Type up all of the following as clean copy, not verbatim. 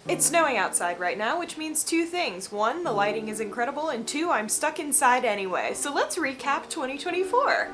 It's snowing outside right now, which means two things. One, the lighting is incredible, and two, I'm stuck inside anyway. So let's recap 2024.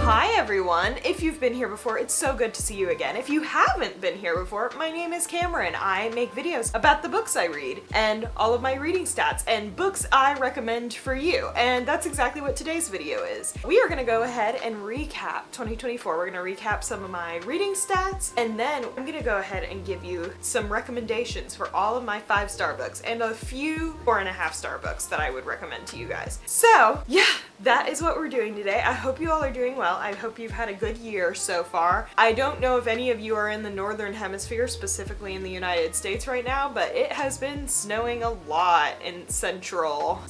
Hi everyone! If you've been here before, it's so good to see you again. If you haven't been here before, my name is Cameron. I make videos about the books I read and all of my reading stats and books I recommend for you. And that's exactly what today's video is. We are going to go ahead and recap 2024. We're going to recap some of my reading stats, and then I'm going to go ahead and give you some recommendations for all of my 5-star books and a few 4.5-star books that I would recommend to you guys. So yeah, that is what we're doing today. I hope you all are doing well. I hope you've had a good year so far. I don't know if any of you are in the northern hemisphere, specifically in the United States right now, but it has been snowing a lot in central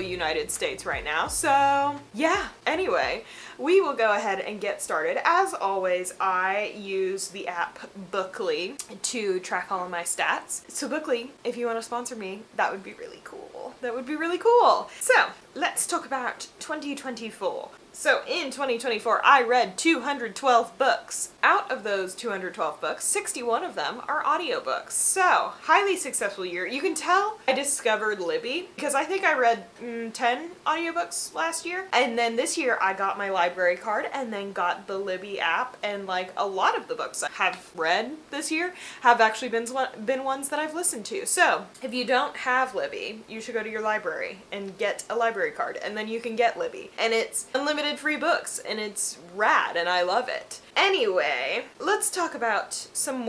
United States right now. So yeah, anyway, we will go ahead and get started. As always, I use the app Bookly to track all of my stats. So Bookly, if you want to sponsor me, that would be really cool. That would be really cool. So let's talk about 2024. So in 2024, I read 212 books. Out of those 212 books, 61 of them are audiobooks. So, highly successful year. You can tell I discovered Libby because I think I read 10 audiobooks last year. And then this year I got my library card and then got the Libby app, and like a lot of the books I have read this year have actually been ones that I've listened to. So, if you don't have Libby, you should go to your library and get a library card, and then you can get Libby. And it's unlimited free books, and it's rad, and I love it. Anyway, let's talk about some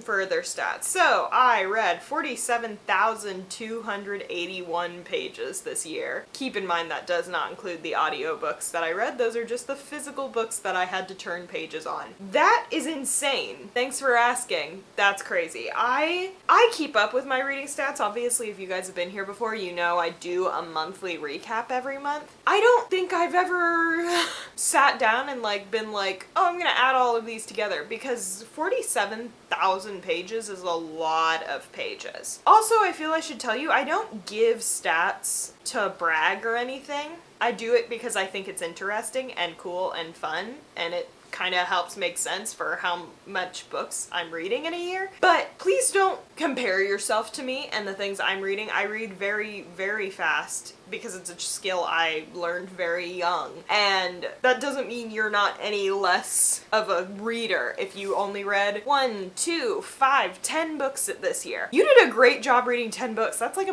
further stats. So I read 47,281 pages this year. Keep in mind that does not include the audiobooks that I read. Those are just the physical books that I had to turn pages on. That is insane. Thanks for asking. That's crazy. I keep up with my reading stats. Obviously, if you guys have been here before, you know I do a monthly recap every month. I don't think I've ever sat down and been like, oh, I'm gonna add all of these together, because 47,000 pages is a lot of pages. Also, I feel I should tell you, I don't give stats to brag or anything. I do it because I think it's interesting and cool and fun, and it kind of helps make sense for how much books I'm reading in a year. But please don't compare yourself to me and the things I'm reading. I read very, very fast because it's a skill I learned very young. And that doesn't mean you're not any less of a reader if you only read 1, 2, 5, 10 books this year. You did a great job reading 10 books. That's like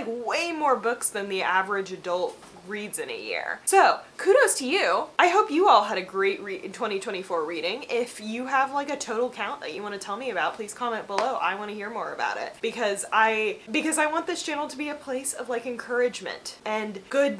way more books than the average adult reads in a year. So kudos to you. I hope you all had a great 2024 reading. If you have like a total count that you want to tell me about, please comment below. I want to hear more about it because I want this channel to be a place of like encouragement and good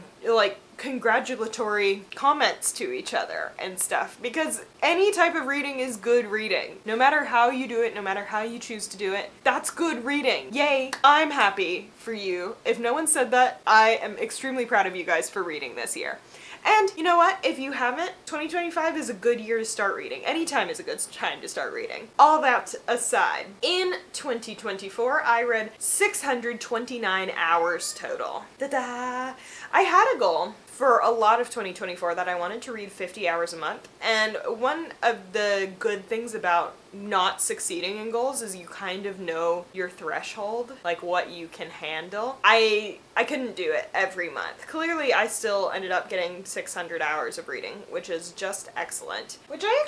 congratulatory comments to each other and stuff, because any type of reading is good reading. No matter how you do it, no matter how you choose to do it, that's good reading. Yay! I'm happy for you. If no one said that, I am extremely proud of you guys for reading this year. And you know what? If you haven't, 2025 is a good year to start reading. Any time is a good time to start reading. All that aside, in 2024, I read 629 hours total. Ta-da! I had a goal for a lot of 2024 that I wanted to read 50 hours a month. And one of the good things about not succeeding in goals is you kind of know your threshold, like what you can handle. I couldn't do it every month. Clearly, I still ended up getting 600 hours of reading, which is just excellent. Which I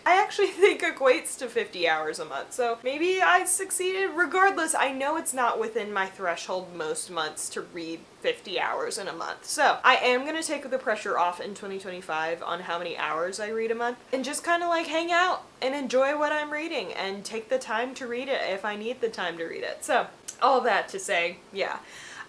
actually think equates to 50 hours a month. So maybe I succeeded. Regardless, I know it's not within my threshold most months to read 50 hours in a month. So I am going to take the pressure off in 2025 on how many hours I read a month and just kind of like hang out and enjoy what I'm reading and take the time to read it if I need the time to read it. So all that to say, yeah,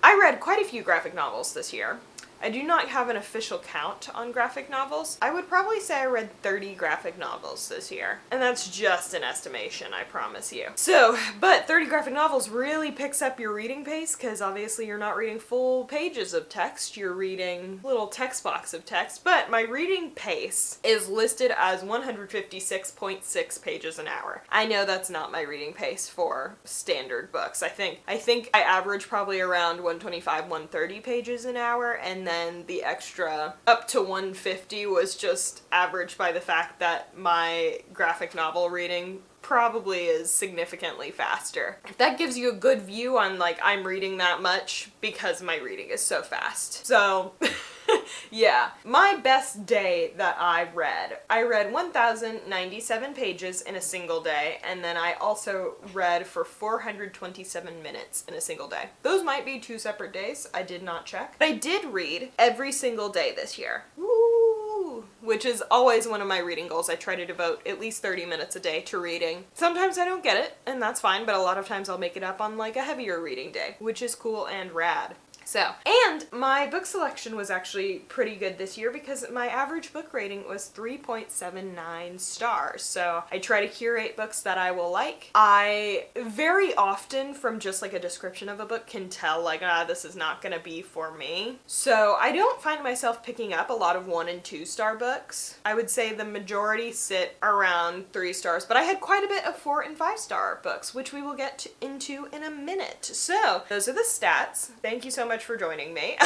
I read quite a few graphic novels this year. I do not have an official count on graphic novels. I would probably say I read 30 graphic novels this year. And that's just an estimation, I promise you. So, but 30 graphic novels really picks up your reading pace because obviously you're not reading full pages of text, you're reading little text box of text. But my reading pace is listed as 156.6 pages an hour. I know that's not my reading pace for standard books. I think I average probably around 125, 130 pages an hour, and then the extra up to 150 was just averaged by the fact that my graphic novel reading probably is significantly faster. That gives you a good view on like I'm reading that much because my reading is so fast. So yeah, my best day that I read 1,097 pages in a single day, and then I also read for 427 minutes in a single day. Those might be 2 separate days, I did not check. But I did read every single day this year. Woo! Which is always one of my reading goals. I try to devote at least 30 minutes a day to reading. Sometimes I don't get it, and that's fine, but a lot of times I'll make it up on like a heavier reading day, which is cool and rad. So, and my book selection was actually pretty good this year because my average book rating was 3.79 stars. So I try to curate books that I will like. I very often from just like a description of a book can tell like, this is not gonna be for me. So I don't find myself picking up a lot of 1 and 2 star books. I would say the majority sit around 3 stars, but I had quite a bit of 4 and 5 star books, which we will get into in a minute. So those are the stats. Thank you so much for joining me.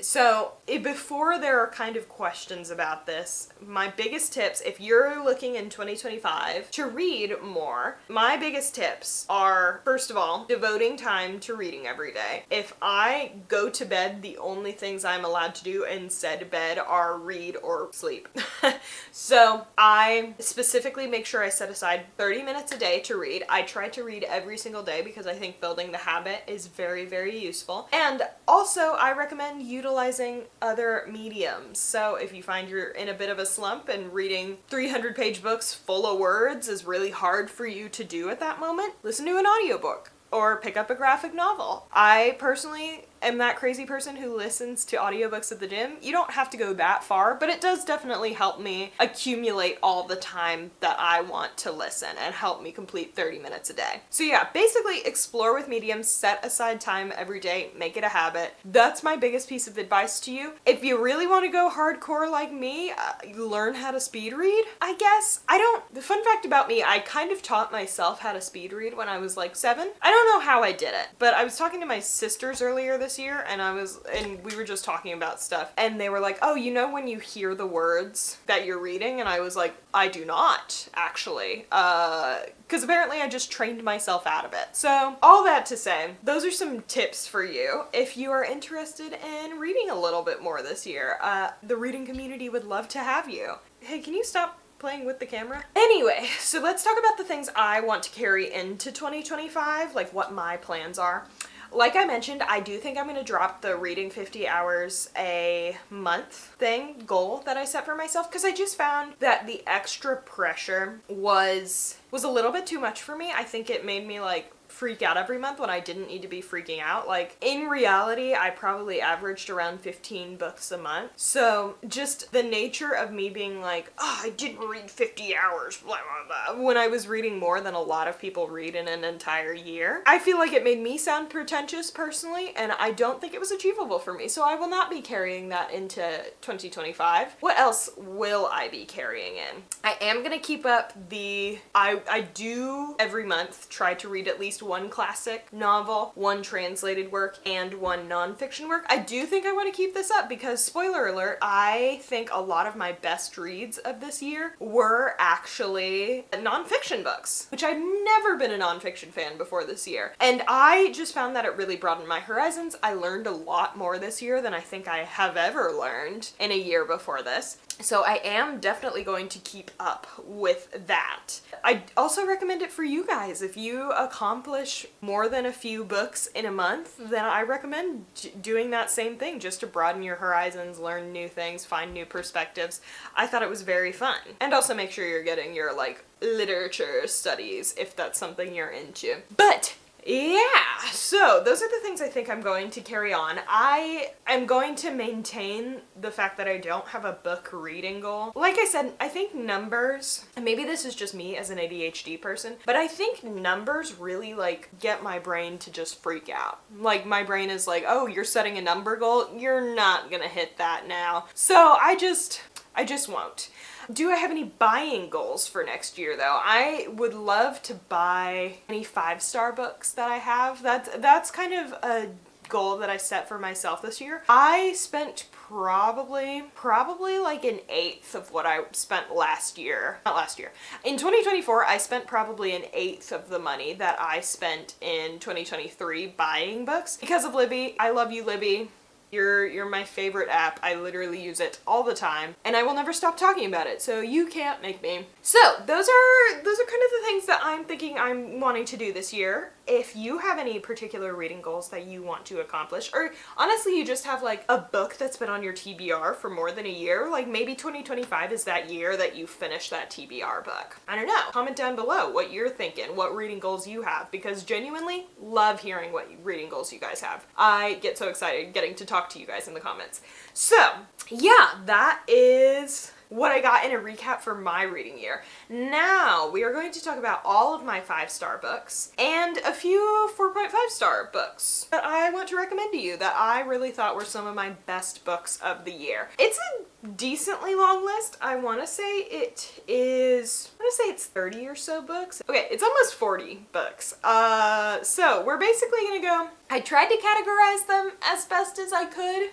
So before there are kind of questions about this, my biggest tips, if you're looking in 2025 to read more, my biggest tips are, first of all, devoting time to reading every day. If I go to bed, the only things I'm allowed to do in said bed are read or sleep. So I specifically make sure I set aside 30 minutes a day to read. I try to read every single day because I think building the habit is very, very useful. And also I recommend utilizing other mediums. So if you find you're in a bit of a slump and reading 300-page books full of words is really hard for you to do at that moment, listen to an audiobook or pick up a graphic novel. I personally am that crazy person who listens to audiobooks at the gym. You don't have to go that far, but it does definitely help me accumulate all the time that I want to listen and help me complete 30 minutes a day. So yeah, basically explore with mediums, set aside time every day, make it a habit. That's my biggest piece of advice to you. If you really want to go hardcore like me, learn how to speed read, I guess. The fun fact about me, I kind of taught myself how to speed read when I was like 7. I don't know how I did it, but I was talking to my sisters earlier this year and we were just talking about stuff and they were like, oh, you know when you hear the words that you're reading? And I was like, I do not actually, because apparently I just trained myself out of it. So all that to say, those are some tips for you if you are interested in reading a little bit more this year. The reading community would love to have you. Hey, can you stop playing with the camera? Anyway, so let's talk about the things I want to carry into 2025, like what my plans are. Like I mentioned, I do think I'm going to drop the reading 50 hours a month goal that I set for myself, because I just found that the extra pressure was a little bit too much for me. I think it made me like freak out every month when I didn't need to be freaking out. Like in reality, I probably averaged around 15 books a month. So just the nature of me being like, oh, I didn't read 50 hours, blah, blah, blah, when I was reading more than a lot of people read in an entire year. I feel like it made me sound pretentious personally, and I don't think it was achievable for me. So I will not be carrying that into 2025. What else will I be carrying in? I am going to keep up I do every month try to read at least one classic novel, one translated work, and one nonfiction work. I do think I want to keep this up because, spoiler alert, I think a lot of my best reads of this year were actually nonfiction books, which I've never been a nonfiction fan before this year. And I just found that it really broadened my horizons. I learned a lot more this year than I think I have ever learned in a year before this. So I am definitely going to keep up with that. I also recommend it for you guys. If you accomplish more than a few books in a month, then I recommend doing that same thing just to broaden your horizons, learn new things, find new perspectives. I thought it was very fun. And also make sure you're getting your like literature studies if that's something you're into. But yeah, so those are the things I think I'm going to carry on. I am going to maintain the fact that I don't have a book reading goal. Like I said, I think numbers, and maybe this is just me as an ADHD person, but I think numbers really like get my brain to just freak out. Like my brain is like, oh, you're setting a number goal? You're not gonna hit that now. So I just won't. Do I have any buying goals for next year though? I would love to buy any 5-star books that I have. That's kind of a goal that I set for myself this year, I spent probably like an eighth of what I spent last year. Not last year. In 2024, I spent probably an eighth of the money that I spent in 2023 buying books because of Libby. I love you, Libby. You're my favorite app. I literally use it all the time, and I will never stop talking about it, so you can't make me. So those are kind of the things that I'm thinking I'm wanting to do this year. If you have any particular reading goals that you want to accomplish, or honestly you just have like a book that's been on your TBR for more than a year, like maybe 2025 is that year that you finish that TBR book. I don't know. Comment down below what you're thinking, what reading goals you have, because genuinely love hearing what reading goals you guys have. I get so excited getting to talk to you guys in the comments. So yeah, that is what I got in a recap for my reading year. Now we are going to talk about all of my 5-star books and a few 4.5-star books that I want to recommend to you that I really thought were some of my best books of the year. It's a decently long list. I want to say it's 30 or so books. Okay, it's almost 40 books. So we're basically gonna go, I tried to categorize them as best as I could.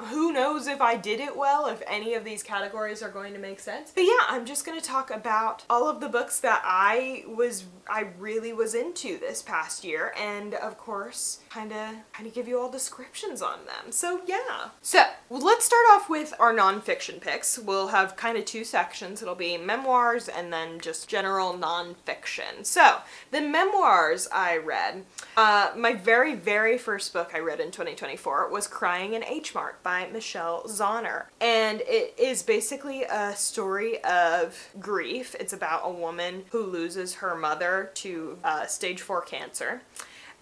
Who knows if I did it well, if any of these categories are going to make sense. But yeah, I'm just gonna talk about all of the books that I really was into this past year, and of course, kind of give you all descriptions on them. So yeah. So let's start off with our nonfiction picks. We'll have kind of 2 sections. It'll be memoirs and then just general nonfiction. So the memoirs I read, my very, very first book I read in 2024 was Crying in H Mart by Michelle Zauner. And it is basically a story of grief. It's about a woman who loses her mother to stage 4 cancer.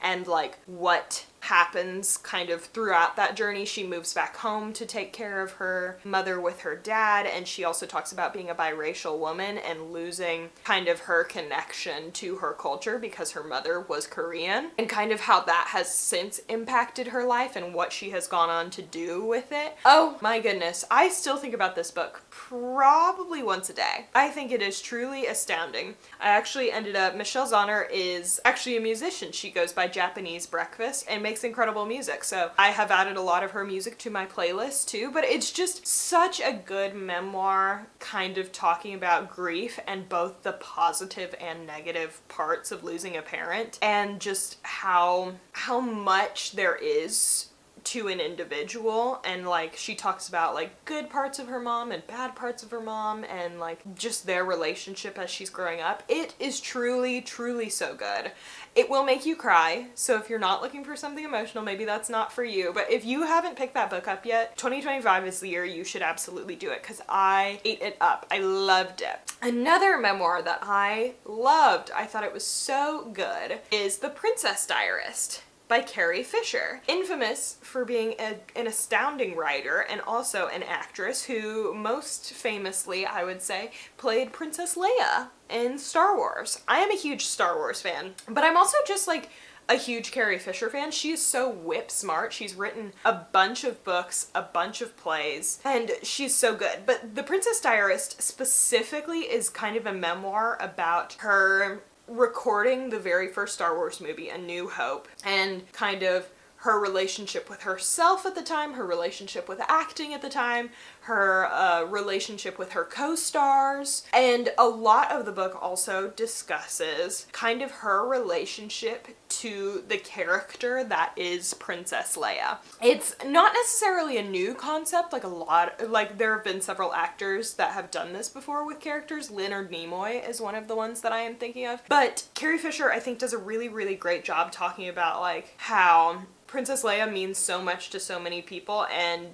And like what happens kind of throughout that journey. She moves back home to take care of her mother with her dad, and she also talks about being a biracial woman and losing kind of her connection to her culture because her mother was Korean, and kind of how that has since impacted her life and what she has gone on to do with it. Oh my goodness, I still think about this book probably once a day. I think it is truly astounding. I actually ended up, Michelle Zauner is actually a musician. She goes by Japanese Breakfast and makes incredible music, so I have added a lot of her music to my playlist too, but it's just such a good memoir kind of talking about grief and both the positive and negative parts of losing a parent, and just how much there is to an individual, and like she talks about like good parts of her mom and bad parts of her mom and like just their relationship as she's growing up. It is truly, truly so good. It will make you cry, so if you're not looking for something emotional, maybe that's not for you, but if you haven't picked that book up yet, 2025 is the year you should absolutely do it, because I ate it up. I loved it. Another memoir that I loved, I thought it was so good, is The Princess Diarist by Carrie Fisher. Infamous for being an astounding writer and also an actress who most famously, I would say, played Princess Leia in Star Wars. I am a huge Star Wars fan, but I'm also just like a huge Carrie Fisher fan. She is so whip smart. She's written a bunch of books, a bunch of plays, and she's so good. But The Princess Diarist specifically is kind of a memoir about her recording the very first Star Wars movie, A New Hope, and kind of her relationship with herself at the time, her relationship with acting at the time, her relationship with her co-stars, and a lot of the book also discusses kind of her relationship to the character that is Princess Leia. It's not necessarily a new concept, like there have been several actors that have done this before with characters. Leonard Nimoy is one of the ones that I am thinking of. But Carrie Fisher, I think, does a really, really great job talking about like how Princess Leia means so much to so many people, and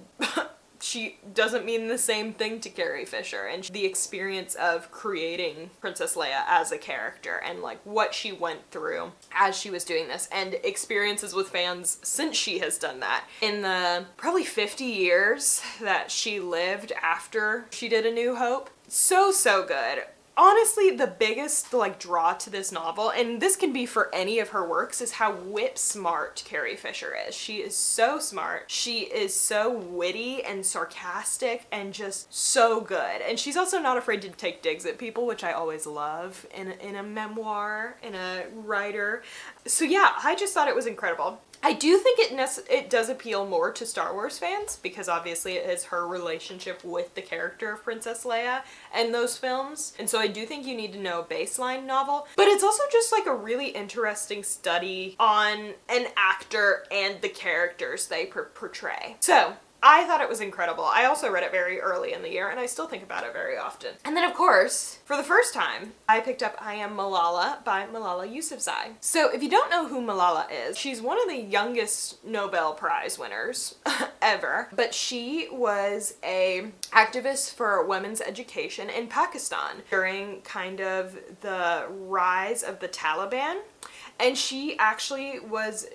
she doesn't mean the same thing to Carrie Fisher, and the experience of creating Princess Leia as a character and like what she went through as she was doing this, and experiences with fans since she has done that in the probably 50 years that she lived after she did A New Hope. So good. honestly, the biggest like draw to this novel, and this can be for any of her works, is how whip smart Carrie Fisher is. She is so smart. She is so witty and sarcastic and just so good. And she's also not afraid to take digs at people, which I always love in a memoir, in a writer. So yeah, I just thought it was incredible. I do think it does appeal more to Star Wars fans, because obviously it is her relationship with the character of Princess Leia and those films. And so I do think you need to know a baseline novel. But it's also just like a really interesting study on an actor and the characters they portray. So I thought it was incredible. I also read it very early in the year, and I still think about it very often. And then, of course, for the first time, I picked up I Am Malala by Malala Yousafzai. So if you don't know who Malala is, she's one of the youngest Nobel Prize winners ever, but she was a activist for women's education in Pakistan during kind of the rise of the Taliban. And she actually was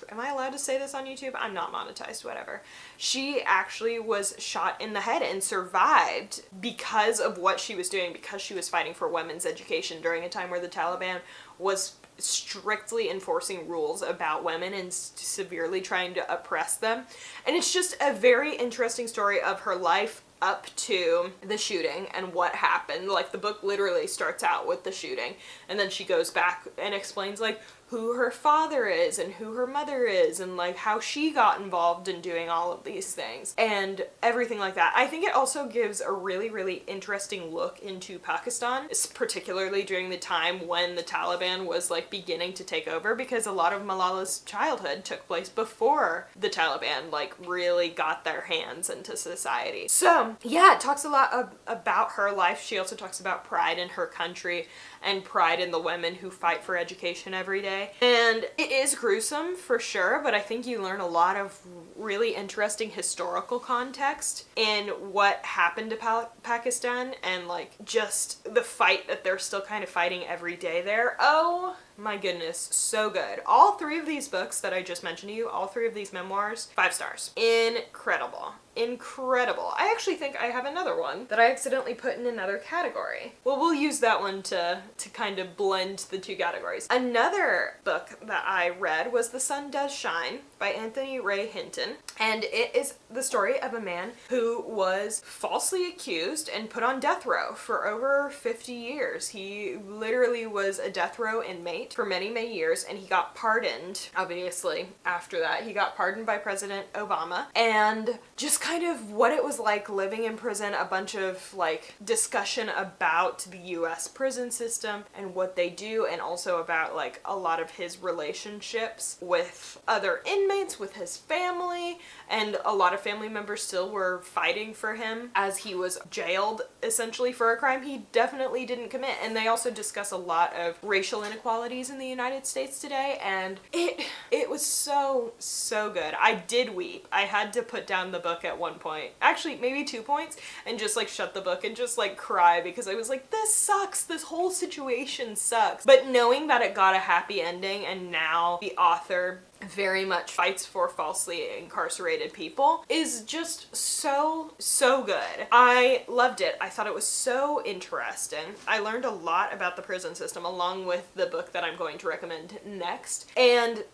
am I allowed to say this on YouTube? I'm not monetized, whatever. She actually was shot in the head and survived because of what she was doing, because she was fighting for women's education during a time where the Taliban was strictly enforcing rules about women and severely trying to oppress them. And it's just a very interesting story of her life up to the shooting and what happened. Like, the book literally starts out with the shooting, and then she goes back and explains like who her father is and who her mother is and like how she got involved in doing all of these things and everything like that. I think it also gives a really, really interesting look into Pakistan, particularly during the time when the Taliban was like beginning to take over, because a lot of Malala's childhood took place before the Taliban like really got their hands into society. So yeah, it talks a lot about her life. She also talks about pride in her country and pride in the women who fight for education every day. And it is gruesome for sure, but I think you learn a lot of really interesting historical context in what happened to Pakistan and like just the fight that they're still kind of fighting every day there. Oh my goodness, so good. All three of these books that I just mentioned to you, all three of these memoirs, 5 stars. Incredible. Incredible. I actually think I have another one that I accidentally put in another category. Well, we'll use that one to kind of blend the two categories. Another book that I read was The Sun Does Shine by Anthony Ray Hinton, and it is the story of a man who was falsely accused and put on death row for over 50 years. He literally was a death row inmate for many, many years, and he got pardoned, obviously, after that. He got pardoned by President Obama, and just kind of what it was like living in prison, a bunch of like discussion about the US prison system and what they do, and also about like a lot of his relationships with other inmates, with his family, and a lot of family members still were fighting for him as he was jailed essentially for a crime he definitely didn't commit. And they also discuss a lot of racial inequalities in the United States today, and it was so good. I did weep. I had to put down the book at one point, actually maybe 2 points, and just like shut the book and just like cry, because I was like, this sucks, this whole situation sucks. But knowing that it got a happy ending, and now the author very much fights for falsely incarcerated people, is just so good. I loved it. I thought it was so interesting. I learned a lot about the prison system along with the book that I'm going to recommend next, and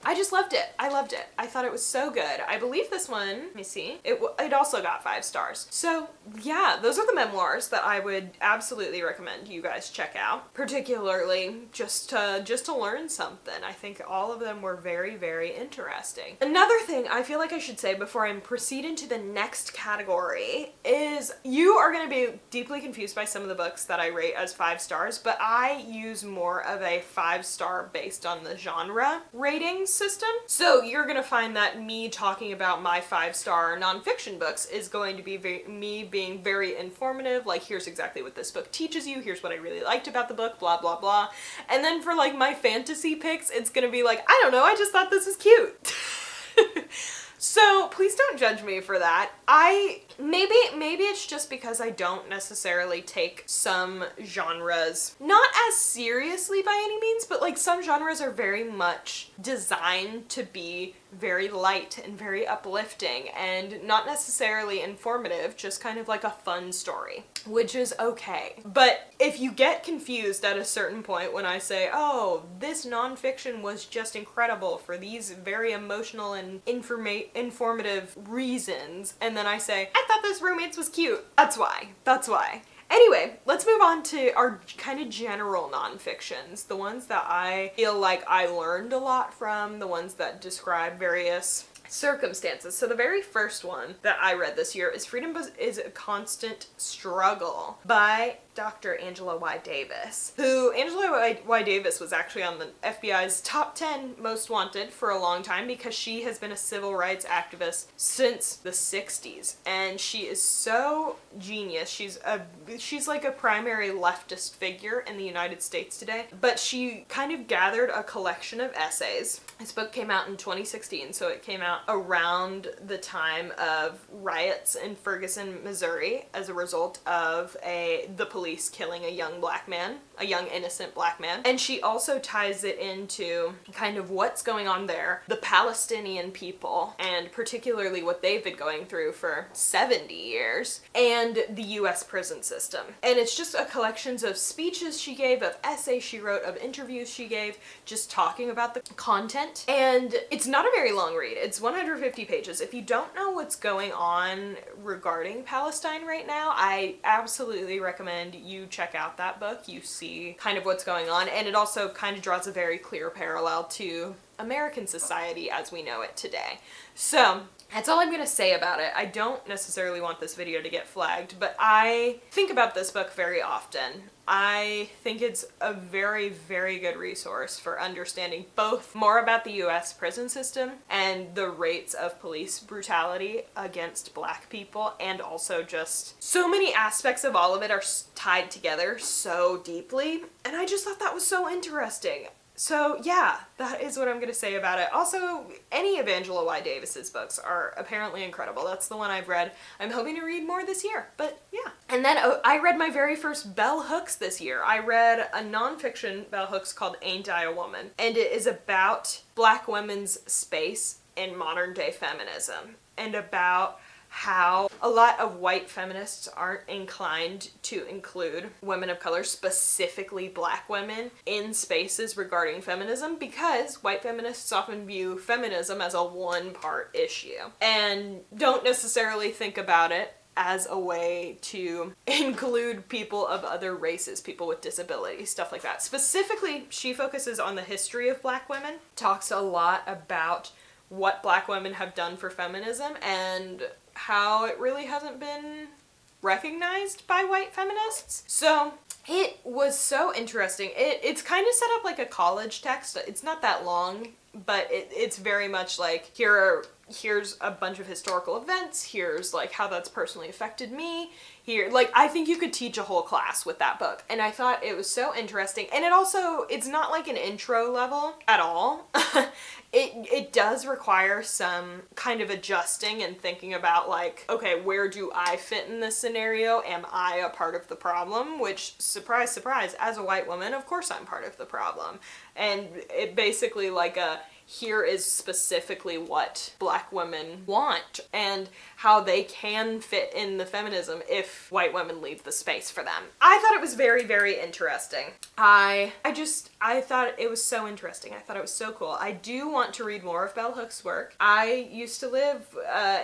I just loved it. I loved it. I thought it was so good. I believe this one, let me see, it also got 5 stars. So yeah, those are the memoirs that I would absolutely recommend you guys check out, particularly just to learn something. I think all of them were very, very interesting. Another thing I feel like I should say before I proceed into the next category is you are going to be deeply confused by some of the books that I rate as 5 stars, but I use more of a 5-star based on the genre rating system. So you're gonna find that me talking about my 5-star nonfiction books is going to be me being very informative, like here's exactly what this book teaches you, here's what I really liked about the book, blah blah blah. And then for like my fantasy picks, it's gonna be like, I don't know, I just thought this was cute. So please don't judge me for that. Maybe it's just because I don't necessarily take some genres not as seriously by any means, but like some genres are very much designed to be very light and very uplifting and not necessarily informative, just kind of like a fun story, which is okay. But if you get confused at a certain point when I say, oh, this nonfiction was just incredible for these very emotional and informative reasons, and then I say, I thought this Roommates was cute, that's why. Anyway, let's move on to our kind of general nonfictions, the ones that I feel like I learned a lot from, the ones that describe various circumstances. So the very first one that I read this year is Freedom is a Constant Struggle by Dr. Angela Y. Davis, who Angela Y. Davis was actually on the FBI's top 10 most wanted for a long time because she has been a civil rights activist since the 60s, and she is so genius. She's like a primary leftist figure in the United States today, but she kind of gathered a collection of essays. This book came out in 2016, so it came out around the time of riots in Ferguson, Missouri, as a result of the police killing a young innocent black man. And she also ties it into kind of what's going on there, the Palestinian people, and particularly what they've been going through for 70 years, and the US prison system. And it's just a collections of speeches she gave, of essays she wrote, of interviews she gave, just talking about the content. And it's not a very long read. It's 150 pages. If you don't know what's going on regarding Palestine right now, I absolutely recommend you check out that book. You see kind of what's going on, and it also kind of draws a very clear parallel to American society as we know it today. So that's all I'm gonna say about it. I don't necessarily want this video to get flagged, but I think about this book very often. I think it's a very, very good resource for understanding both more about the US prison system and the rates of police brutality against black people, and also just so many aspects of all of it are tied together so deeply, and I just thought that was so interesting. So yeah, that is what I'm gonna say about it. Also, any of Angela Y. Davis's books are apparently incredible. That's the one I've read. I'm hoping to read more this year, but yeah. And then I read my very first bell hooks this year. I read a nonfiction bell hooks called Ain't I a Woman? And it is about black women's space in modern day feminism, and about how a lot of white feminists aren't inclined to include women of color, specifically black women, in spaces regarding feminism, because white feminists often view feminism as a one-part issue and don't necessarily think about it as a way to include people of other races, people with disabilities, stuff like that. Specifically, she focuses on the history of black women, talks a lot about what black women have done for feminism and how it really hasn't been recognized by white feminists. So it was so interesting. It's kind of set up like a college text. It's not that long, but it's very much like, here's a bunch of historical events, here's like how that's personally affected me, here, like, I think you could teach a whole class with that book, and I thought it was so interesting. And it's not like an intro level at all. It does require some kind of adjusting and thinking about like, okay, where do I fit in this scenario? Am I a part of the problem? Which, surprise, surprise, as a white woman, of course I'm part of the problem. And it basically like here is specifically what black women want and how they can fit in the feminism if white women leave the space for them. I thought it was very, very interesting. I thought it was so interesting. I thought it was so cool. I do want to read more of Bell Hook's work. I used to live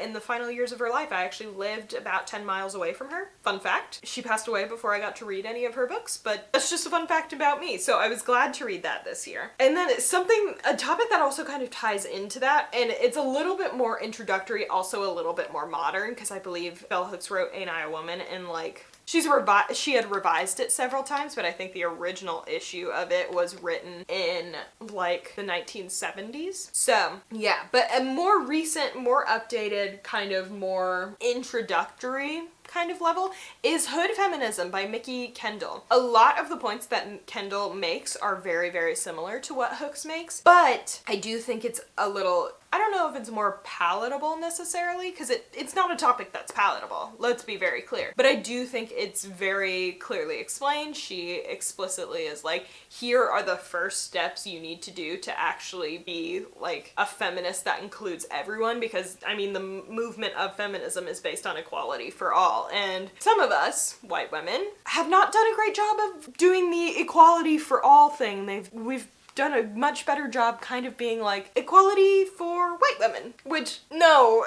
in the final years of her life. I actually lived about 10 miles away from her. Fun fact, she passed away before I got to read any of her books, but that's just a fun fact about me. So I was glad to read that this year. And then a topic that also kind of ties into that, and it's a little bit more introductory, also a little bit more modern, because I believe Bell Hooks wrote Ain't I a Woman in like, she had revised it several times, but I think the original issue of it was written in like the 1970s. So yeah, but a more recent, more updated, kind of more introductory kind of level is Hood Feminism by Mickey Kendall. A lot of the points that Kendall makes are very, very similar to what Hooks makes, but I do think it's a little I don't know if it's more palatable necessarily, because it's not a topic that's palatable, let's be very clear. But I do think it's very clearly explained. She explicitly is like, here are the first steps you need to do to actually be like a feminist that includes everyone, because I mean the movement of feminism is based on equality for all, and some of us, white women, have not done a great job of doing the equality for all thing. We've done a much better job kind of being like equality for white women, which no.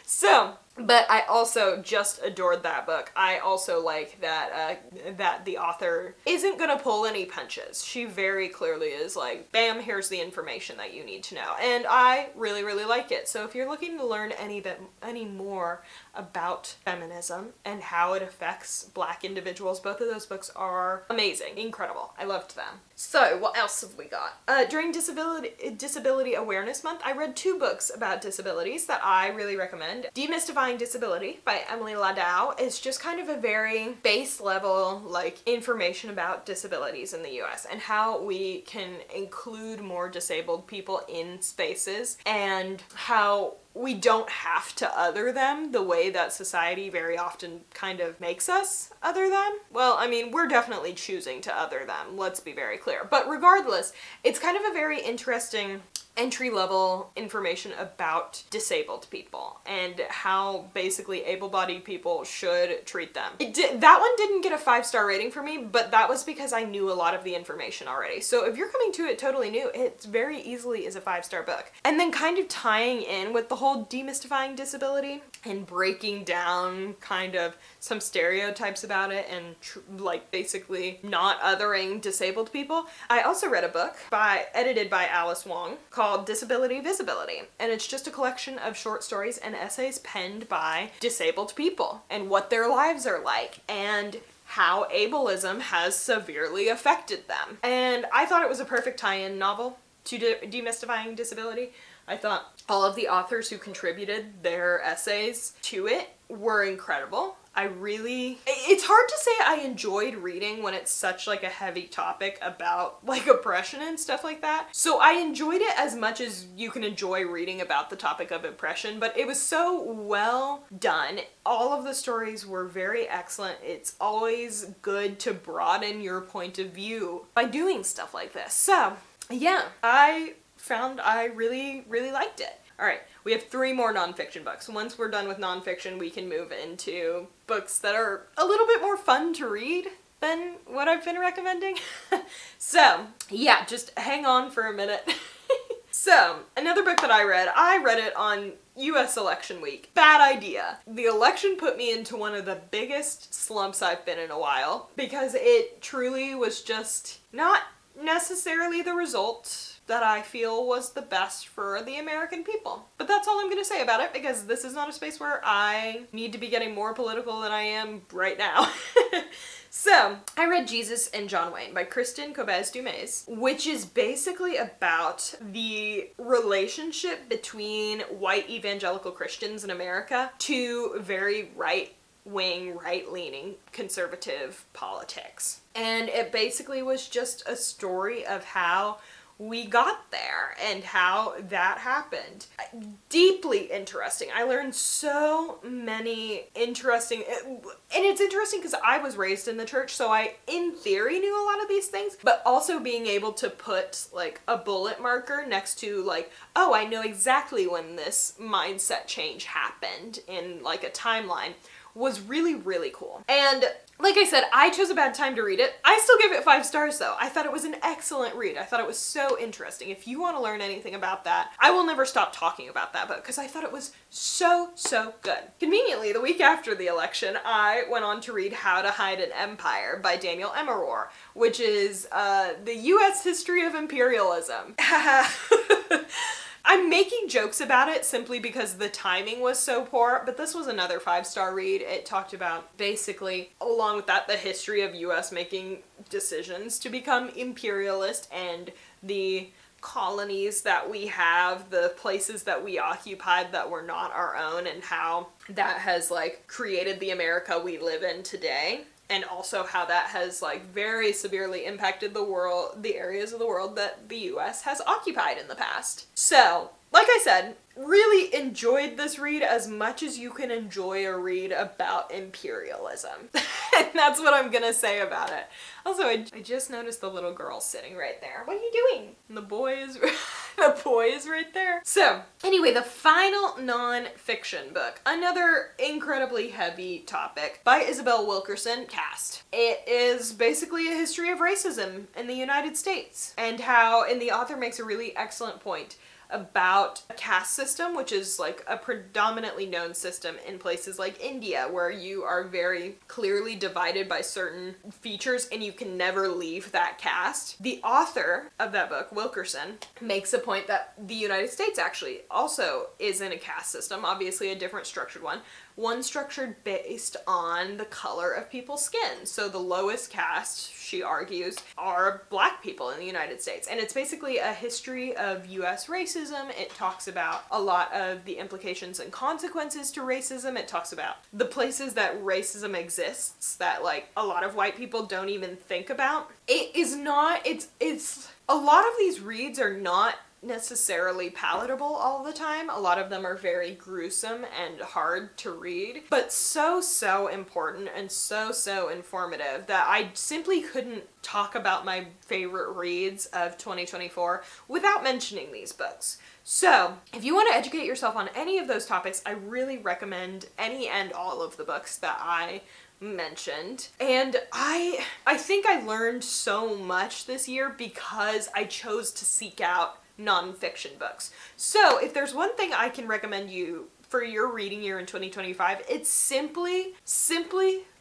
So, but I also just adored that book. I also like that that the author isn't gonna pull any punches. She very clearly is like, bam, here's the information that you need to know. And I really, really like it. So if you're looking to learn any more about feminism and how it affects Black individuals, both of those books are amazing, incredible. I loved them. So what else have we got? During Disability Awareness Month, I read 2 books about disabilities that I really recommend. Demystifying Disability by Emily Ladau is just kind of a very base level like information about disabilities in the US and how we can include more disabled people in spaces, and how we don't have to other them the way that society very often kind of makes us other them. Well, I mean, we're definitely choosing to other them, let's be very clear. But regardless, it's kind of a very interesting entry-level information about disabled people and how basically able-bodied people should treat them. That one didn't get a 5-star rating for me, but that was because I knew a lot of the information already. So if you're coming to it totally new, it very easily is a 5-star book. And then kind of tying in with the whole demystifying disability and breaking down kind of some stereotypes about it and like basically not othering disabled people. I also read a book edited by Alice Wong called Disability Visibility, and it's just a collection of short stories and essays penned by disabled people and what their lives are like and how ableism has severely affected them. And I thought it was a perfect tie-in novel to Demystifying Disability. I thought all of the authors who contributed their essays to it were incredible. It's hard to say I enjoyed reading when it's such like a heavy topic about like oppression and stuff like that. So I enjoyed it as much as you can enjoy reading about the topic of oppression, but it was so well done. All of the stories were very excellent. It's always good to broaden your point of view by doing stuff like this. So yeah, I found I really, really liked it. All right, we have 3 more nonfiction books. Once we're done with nonfiction, we can move into books that are a little bit more fun to read than what I've been recommending. So yeah, just hang on for a minute. So another book that I read it on US election week. Bad idea. The election put me into one of the biggest slumps I've been in a while, because it truly was just not necessarily the result that I feel was the best for the American people. But that's all I'm gonna say about it, because this is not a space where I need to be getting more political than I am right now. So, I read Jesus and John Wayne by Kristen Kobes-Dumas, which is basically about the relationship between white evangelical Christians in America to very right-wing, right-leaning conservative politics. And it basically was just a story of how we got there and how that happened. Deeply interesting. I learned so many interesting, and it's interesting because I was raised in the church, so I, in theory, knew a lot of these things, but also being able to put like a bullet marker next to like, oh, I know exactly when this mindset change happened in like a timeline, was really, really cool. And like I said, I chose a bad time to read it. I still give it 5 stars though. I thought it was an excellent read. I thought it was so interesting. If you want to learn anything about that, I will never stop talking about that book because I thought it was so, so good. Conveniently, the week after the election, I went on to read How to Hide an Empire by Daniel Emmeror, which is the US history of imperialism. I'm making jokes about it simply because the timing was so poor, but this was another 5-star read. It talked about basically, along with that, the history of US making decisions to become imperialist and the colonies that we have, the places that we occupied that were not our own, and how that has like created the America we live in today. and also how that has like very severely impacted the areas of the world that the US has occupied in the past. So, like I said, really enjoyed this read as much as you can enjoy a read about imperialism. And that's what I'm gonna say about it. Also, I just noticed the little girl sitting right there. What are you doing? And the boy is right there. So, anyway, the final non-fiction book, another incredibly heavy topic, by Isabel Wilkerson, Caste. It is basically a history of racism in the United States, and how, and the author makes a really excellent point about a caste system, which is like a predominantly known system in places like India, where you are very clearly divided by certain features and you can never leave that caste. The author of that book, Wilkerson, makes a point that the United States actually also is in a caste system, obviously a different structured one structured based on the color of people's skin. So the lowest caste, she argues, are black people in the United States. And it's basically a history of US racism. It talks about a lot of the implications and consequences to racism. It talks about the places that racism exists that like a lot of white people don't even think about. It's a lot of these reads are not necessarily palatable all the time. A lot of them are very gruesome and hard to read, but so important and so informative that I simply couldn't talk about my favorite reads of 2024 without mentioning these books. So, if you want to educate yourself on any of those topics, I really recommend any and all of the books that I mentioned. And I think I learned so much this year because I chose to seek out non-fiction books. So if there's one thing I can recommend you for your reading year in 2025, it's simply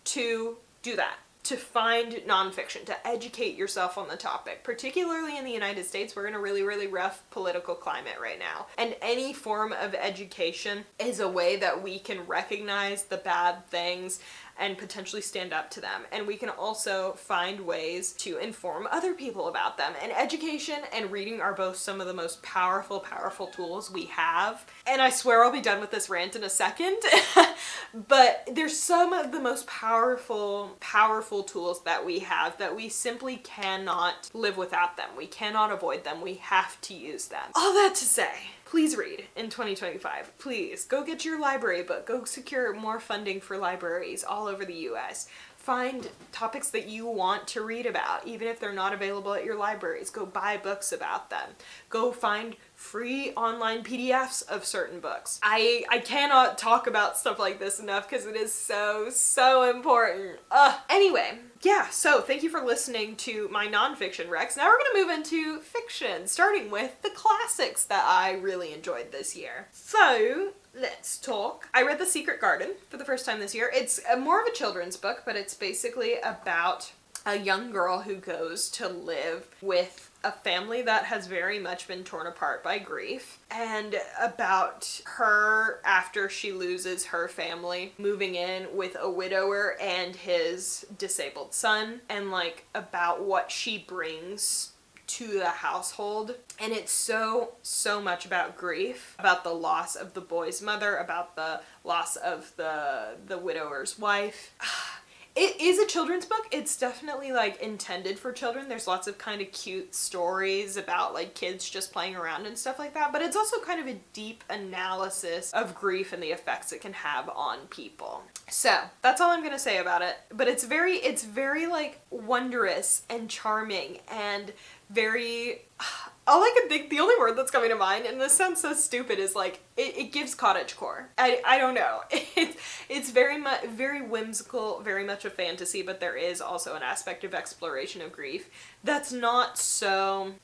to do that. To find nonfiction, to educate yourself on the topic. Particularly in the United States, we're in a really rough political climate right now. And any form of education is a way that we can recognize the bad things and potentially stand up to them. And we can also find ways to inform other people about them. And education and reading are both some of the most powerful tools we have. And I swear I'll be done with this rant in a second. But there's some of the most powerful tools that we have that we simply cannot live without them. We cannot avoid them. We have to use them. All that to say, please read in 2025. Please go get your library book. Go secure more funding for libraries all over the US. Find topics that you want to read about, even if they're not available at your libraries. Go buy books about them. Go find free online PDFs of certain books. I cannot talk about stuff like this enough because it is so important. Anyway, yeah, so thank you for listening to my nonfiction recs. Now we're gonna move into fiction, starting with the classics that I really enjoyed this year. So, let's talk. I read The Secret Garden for the first time this year. It's more of a children's book, but it's basically about a young girl who goes to live with a family that has very much been torn apart by grief, and about her after she loses her family moving in with a widower and his disabled son, and like about what she brings to the household. And it's so much about grief, about the loss of the boy's mother, about the loss of the widower's wife. It is a children's book. It's definitely like intended for children. There's lots of kind of cute stories about like kids just playing around and stuff like that, but it's also kind of a deep analysis of grief and the effects it can have on people. So that's all I'm gonna say about it, but it's very like wondrous and charming and very, all I can think, the only word that's coming to mind, and this sounds so stupid, is like, it gives cottagecore. I don't know. It's very whimsical, very much a fantasy, but there is also an aspect of exploration of grief that's not so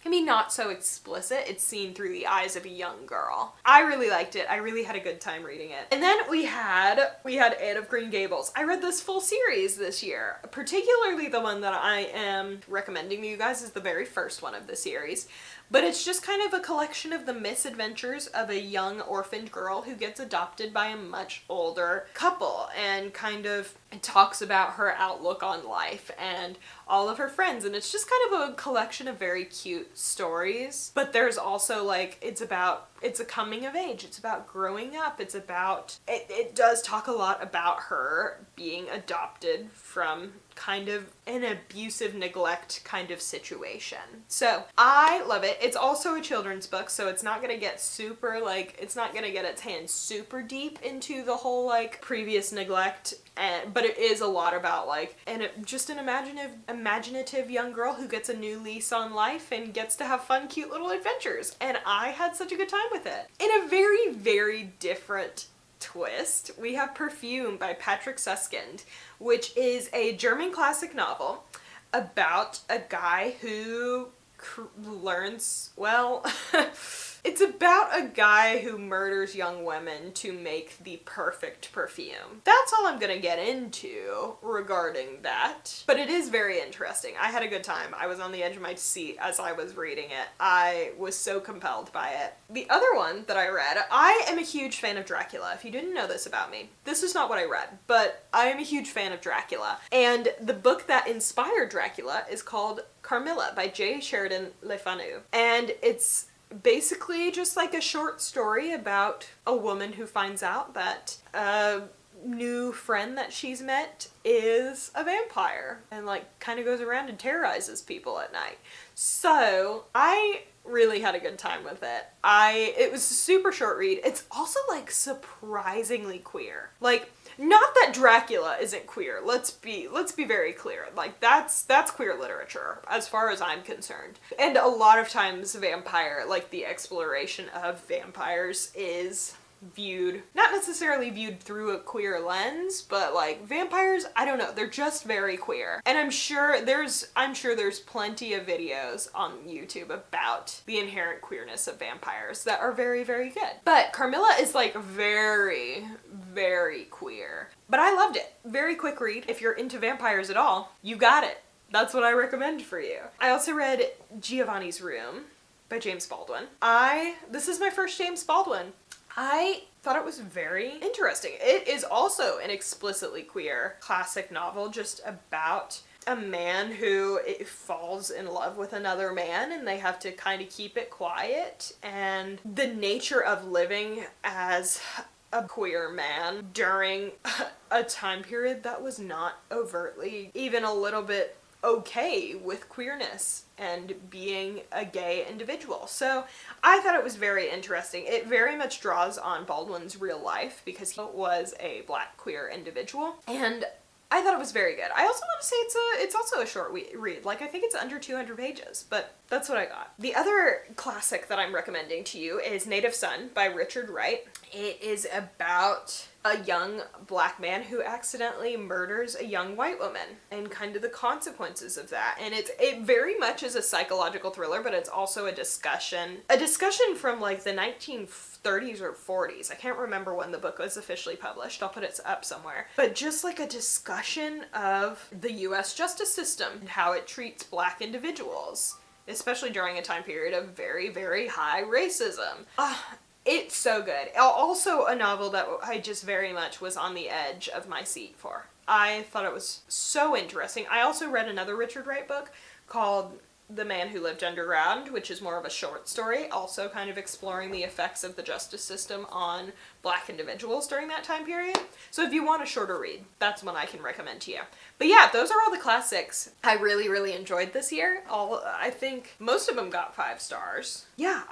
explicit. It's seen through the eyes of a young girl. I really liked it. I really had a good time reading it. And then we had Anne of Green Gables. I read this full series this year. Particularly the one that I am recommending to you guys is the very first one of the series. But it's just kind of a collection of the misadventures of a young orphaned girl who gets adopted by a much older couple, and kind of talks about her outlook on life and all of her friends. And it's just kind of a collection of very cute stories. But there's also like, it's a coming of age. It's about growing up. It does talk a lot about her being adopted from kind of an abusive neglect kind of situation. So I love it. It's also a children's book, so it's not gonna get super like, it's not gonna get its hands super deep into the whole like previous neglect, but it is a lot about like, just an imaginative young girl who gets a new lease on life and gets to have fun, cute little adventures. And I had such a good time with it. In a very, very different twist, we have Perfume by Patrick Suskind, which is a German classic novel about a guy who learns, well, it's about a guy who murders young women to make the perfect perfume. That's all I'm gonna get into regarding that, but it is very interesting. I had a good time. I was on the edge of my seat as I was reading it. I was so compelled by it. The other one that I read, I am a huge fan of Dracula. If you didn't know this about me, this is not what I read, but I am a huge fan of Dracula. And the book that inspired Dracula is called Carmilla by J. Sheridan Le Fanu. And it's basically just like a short story about a woman who finds out that a new friend that she's met is a vampire and like kind of goes around and terrorizes people at night. So I really had a good time with it. It was a super short read. It's also like surprisingly queer. Like, not that Dracula isn't queer. Let's be very clear. Like, that's queer literature as far as I'm concerned. And a lot of times like the exploration of vampires is viewed, not necessarily viewed through a queer lens, but like vampires, I don't know, they're just very queer. And I'm sure there's plenty of videos on YouTube about the inherent queerness of vampires that are very, very good. But Carmilla is like very, very queer. But I loved it. Very quick read. If you're into vampires at all, you got it. That's what I recommend for you. I also read Giovanni's Room by James Baldwin. This is my first James Baldwin. I thought it was very interesting. It is also an explicitly queer classic novel just about a man who falls in love with another man and they have to kind of keep it quiet, and the nature of living as a queer man during a time period that was not overtly even a little bit okay with queerness and being a gay individual. So I thought it was very interesting. It very much draws on Baldwin's real life because he was a Black queer individual, and I thought it was very good. I also want to say it's also a short read. Like, I think it's under 200 pages, but that's what I got. The other classic that I'm recommending to you is Native Son by Richard Wright. It is about a young Black man who accidentally murders a young white woman and kind of the consequences of that. And it very much is a psychological thriller, but it's also a discussion from like the 1930s or 40s. I can't remember when the book was officially published. I'll put it up somewhere. But just like a discussion of the US justice system and how it treats Black individuals, especially during a time period of very, very high racism. It's so good. Also a novel that I just very much was on the edge of my seat for. I thought it was so interesting. I also read another Richard Wright book called The Man Who Lived Underground, which is more of a short story, also kind of exploring the effects of the justice system on Black individuals during that time period. So if you want a shorter read, that's one I can recommend to you. But yeah, those are all the classics I really, really enjoyed this year. I think most of them got 5 stars. Yeah,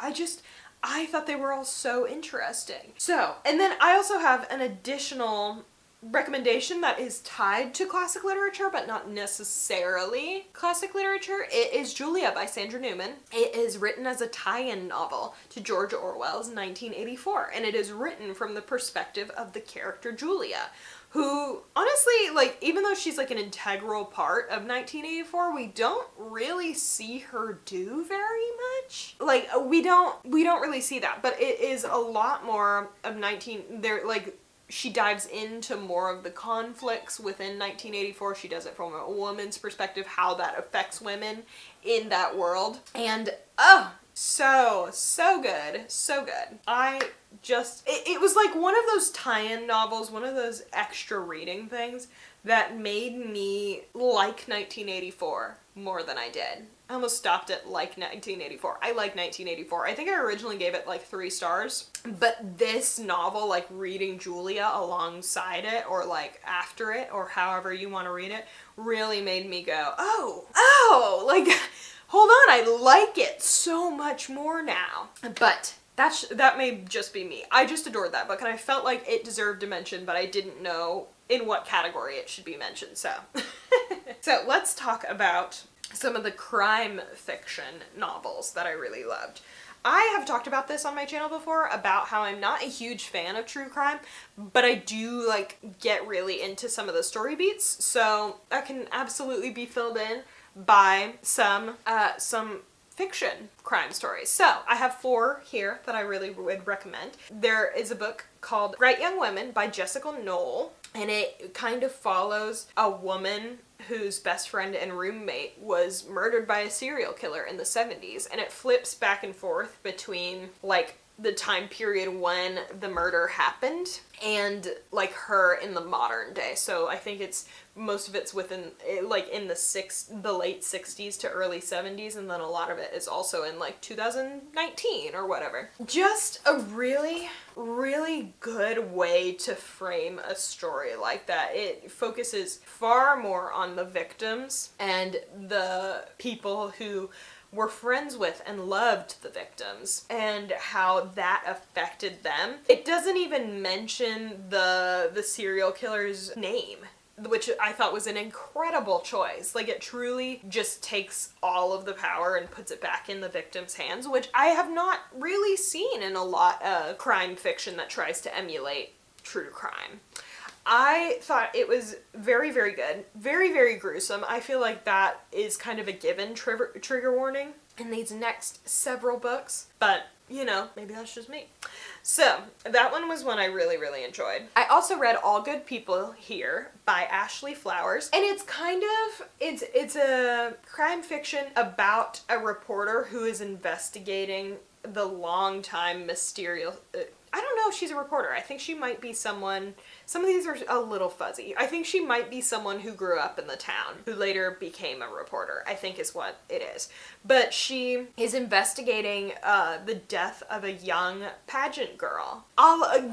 I thought they were all so interesting. So, and then I also have an additional recommendation that is tied to classic literature, but not necessarily classic literature. It is Julia by Sandra Newman. It is written as a tie-in novel to George Orwell's 1984, and it is written from the perspective of the character Julia, who, honestly, like, even though she's like an integral part of 1984, we don't really see her do very much. Like, we don't really see that, but it is a lot more of she dives into more of the conflicts within 1984. She does it from a woman's perspective, how that affects women in that world. And, so good. So good. It was like one of those tie-in novels, one of those extra reading things that made me like 1984 more than I did. I almost stopped at like 1984. I like 1984. I think I originally gave it like 3 stars, but this novel, like reading Julia alongside it or like after it or however you want to read it, really made me go, oh, like, hold on, I like it so much more now. But that may just be me. I just adored that book and I felt like it deserved a mention, but I didn't know in what category it should be mentioned, so. So let's talk about some of the crime fiction novels that I really loved. I have talked about this on my channel before, about how I'm not a huge fan of true crime, but I do like get really into some of the story beats, so that can absolutely be filled in by some fiction crime stories. So I have 4 here that I really would recommend. There is a book called Bright Young Women by Jessica Knoll, and it kind of follows a woman whose best friend and roommate was murdered by a serial killer in the 70s, and it flips back and forth between like the time period when the murder happened and like her in the modern day. So I think most of it's within like in the late 60s to early 70s, and then a lot of it is also in like 2019 or whatever. Just a really, really good way to frame a story like that. It focuses far more on the victims and the people who were friends with and loved the victims and how that affected them. It doesn't even mention the serial killer's name, which I thought was an incredible choice. Like, it truly just takes all of the power and puts it back in the victim's hands, which I have not really seen in a lot of crime fiction that tries to emulate true crime. I thought it was very, very good. Very, very gruesome. I feel like that is kind of a given trigger warning in these next several books, but you know, maybe that's just me. So that one was one I really, really enjoyed. I also read All Good People Here by Ashley Flowers, and it's kind of, it's a crime fiction about a reporter who is investigating the long-time mysterious, I don't know if she's a reporter. I think she might be someone, some of these are a little fuzzy. I think she might be someone who grew up in the town, who later became a reporter, I think is what it is. But she is investigating the death of a young pageant girl.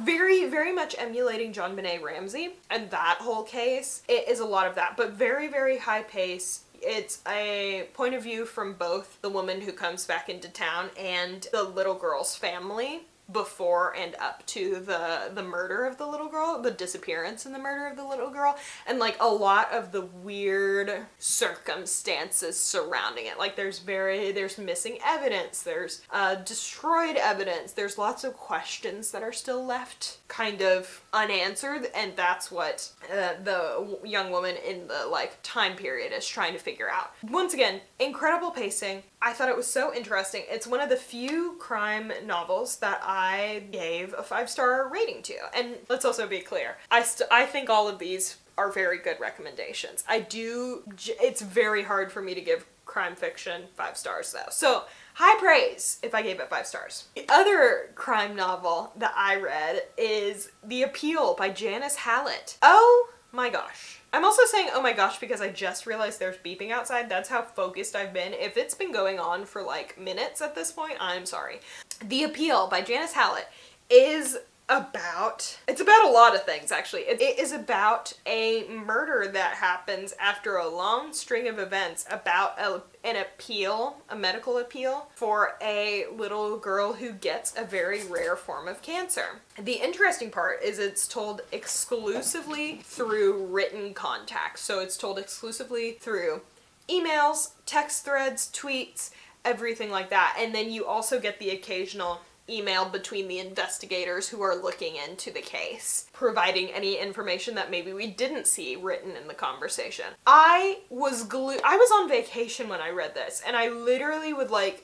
Very, very much emulating JonBenet Ramsey, and that whole case, it is a lot of that, but very, very high pace. It's a point of view from both the woman who comes back into town and the little girl's family before and up to the murder of the little girl, the disappearance and the murder of the little girl, and like a lot of the weird circumstances surrounding it. Like there's missing evidence, there's destroyed evidence, there's lots of questions that are still left kind of unanswered, and that's what the young woman in the like time period is trying to figure out. Once again, incredible pacing. I thought it was so interesting. It's one of the few crime novels that I gave a 5-star rating to. And let's also be clear, I think all of these are very good recommendations. It's very hard for me to give crime fiction 5 stars though. So high praise if I gave it 5 stars. The other crime novel that I read is The Appeal by Janice Hallett. Oh my gosh. I'm also saying oh my gosh because I just realized there's beeping outside. That's how focused I've been. If it's been going on for like minutes at this point, I'm sorry. The Appeal by Janice Hallett is it's about a lot of things actually. It is about a murder that happens after a long string of events about an appeal, a medical appeal for a little girl who gets a very rare form of cancer. The interesting part is it's told exclusively through written contact. So it's told exclusively through emails, text threads, tweets, everything like that. And then you also get the occasional email between the investigators who are looking into the case, providing any information that maybe we didn't see written in the conversation. I was on vacation when I read this, and I literally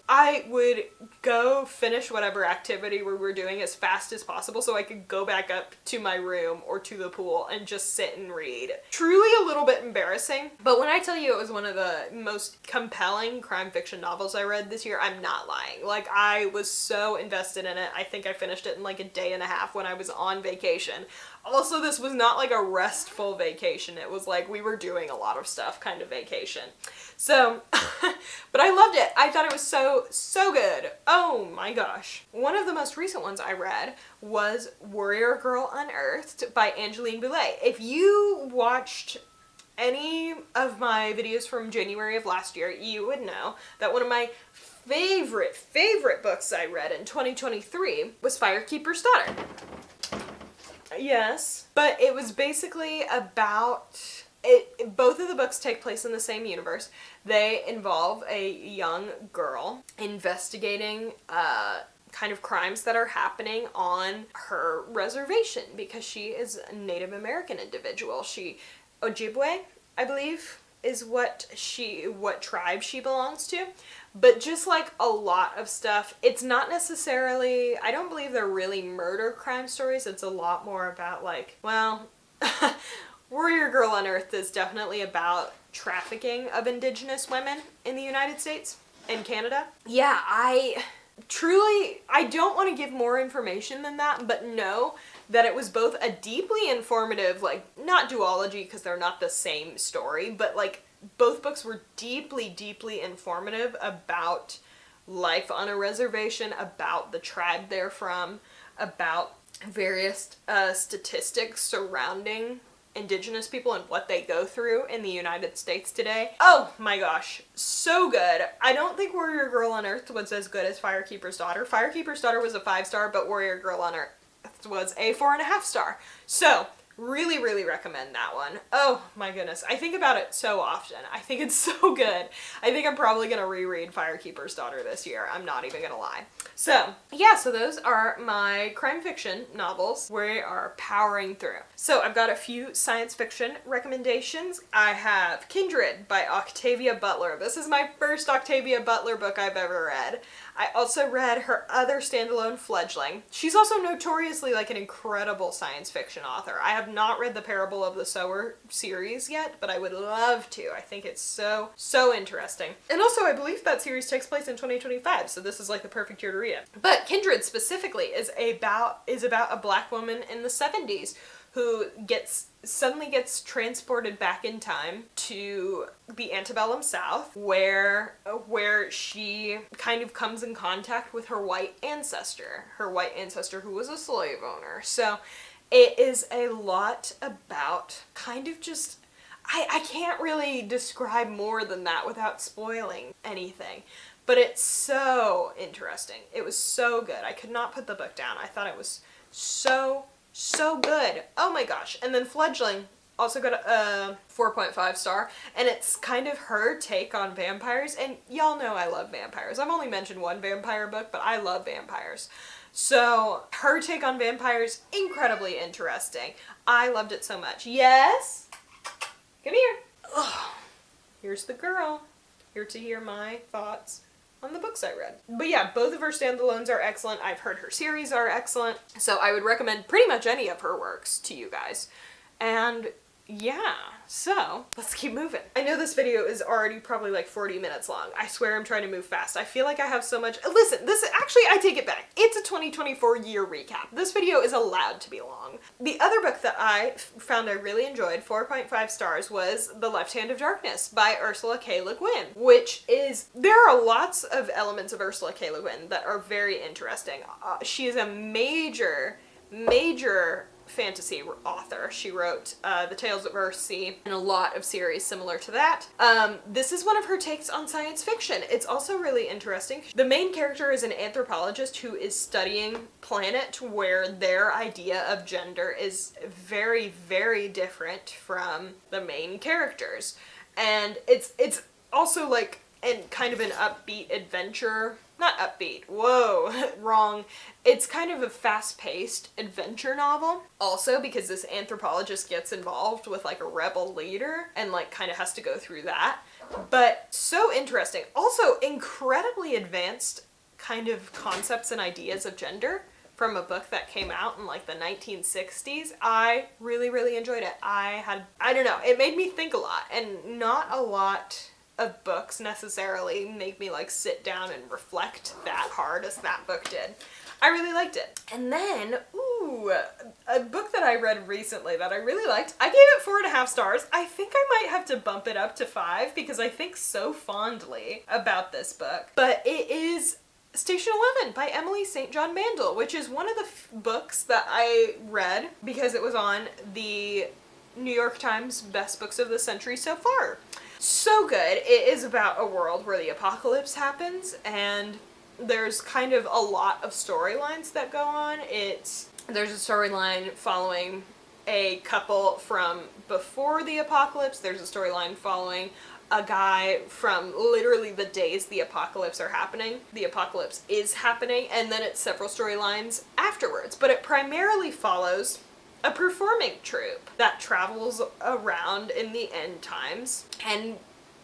I would go finish whatever activity we were doing as fast as possible so I could go back up to my room or to the pool and just sit and read. Truly a little bit embarrassing, but when I tell you it was one of the most compelling crime fiction novels I read this year, I'm not lying. Like, I was so invested in it. I think I finished it in like a day and a half when I was on vacation. Also, this was not like a restful vacation. It was like we were doing a lot of stuff kind of vacation. So, but I loved it. I thought it was so good. Oh my gosh. One of the most recent ones I read was Warrior Girl Unearthed by Angeline Boulet. If you watched any of my videos from January of last year, you would know that one of my favorite books I read in 2023 was Firekeeper's Daughter. Yes. But it was basically about... both of the books take place in the same universe. They involve a young girl investigating kind of crimes that are happening on her reservation because she is a Native American individual. Ojibwe, I believe, is what tribe she belongs to. But just like a lot of stuff, it's not necessarily, I don't believe they're really murder crime stories. It's a lot more about like, well, Warrior Girl Unearthed is definitely about trafficking of Indigenous women in the United States and Canada. Yeah, I don't want to give more information than that, but know that it was both a deeply informative, like, not duology because they're not the same story, but like both books were deeply informative about life on a reservation, about the tribe they're from, about various statistics surrounding Indigenous people and what they go through in the United States today. Oh my gosh, so good. I don't think Warrior Girl Unearthed was as good as Firekeeper's Daughter. Firekeeper's Daughter was a 5-star, but Warrior Girl Unearthed was a 4.5-star. So, really recommend that one. Oh my goodness. I think about it so often. I think it's so good. I think I'm probably going to reread Firekeeper's Daughter this year. I'm not even going to lie. So, yeah, so those are my crime fiction novels we are powering through. So, I've got a few science fiction recommendations. I have Kindred by Octavia Butler. This is my first Octavia Butler book I've ever read. I also read her other standalone, Fledgling. She's also notoriously like an incredible science fiction author. I have not read the Parable of the Sower series yet, but I would love to. I think it's so interesting. And also, I believe that series takes place in 2025, so this is like the perfect year to read it. But Kindred specifically is about a black woman in the 70s who suddenly gets transported back in time to the antebellum South, where she kind of comes in contact with her white ancestor who was a slave owner. So it is a lot about kind of just, I can't really describe more than that without spoiling anything. But it's so interesting. It was so good. I could not put the book down. I thought it was so good. Oh my gosh. And then Fledgling also got a 4.5 star, and it's kind of her take on vampires, and y'all know I love vampires. I've only mentioned one vampire book, but I love vampires. So her take on vampires, incredibly interesting. I loved it so much. Yes? Come here. Oh, here's the girl. Here to hear my thoughts on the books I read. But yeah, both of her standalones are excellent. I've heard her series are excellent. So I would recommend pretty much any of her works to you guys. And yeah, so let's keep moving. I know this video is already probably like 40 minutes long. I swear I'm trying to move fast. I feel like I have so much. Listen, I take it back. It's a 2024 year recap. This video is allowed to be long. The other book that I found I really enjoyed, 4.5 stars, was The Left Hand of Darkness by Ursula K. Le Guin, there are lots of elements of Ursula K. Le Guin that are very interesting. She is a major fantasy author. She wrote The Tales of Earthsea and a lot of series similar to that. This is one of her takes on science fiction. It's also really interesting. The main character is an anthropologist who is studying planet where their idea of gender is very different from the main characters. And it's also like kind of an upbeat adventure. Not upbeat. Whoa, wrong. It's kind of a fast-paced adventure novel. Also because this anthropologist gets involved with like a rebel leader and like kind of has to go through that. But so interesting. Also incredibly advanced kind of concepts and ideas of gender from a book that came out in like the 1960s. I really enjoyed it. I don't know, it made me think a lot, and not a lot of books necessarily make me like sit down and reflect that hard as that book did. I really liked it. And then, ooh, Ooh, a book that I read recently that I really liked. I gave it 4.5 stars. I think I might have to bump it up to 5 because I think so fondly about this book. But it is Station 11 by Emily St. John Mandel, which is one of the books that I read because it was on the New York Times Best Books of the Century so far. So good. It is about a world where the apocalypse happens, and there's kind of a lot of storylines that go on. There's a storyline following a couple from before the apocalypse. There's a storyline following a guy from literally the days the apocalypse are happening. The apocalypse is happening, and then it's several storylines afterwards. But it primarily follows a performing troupe that travels around in the end times and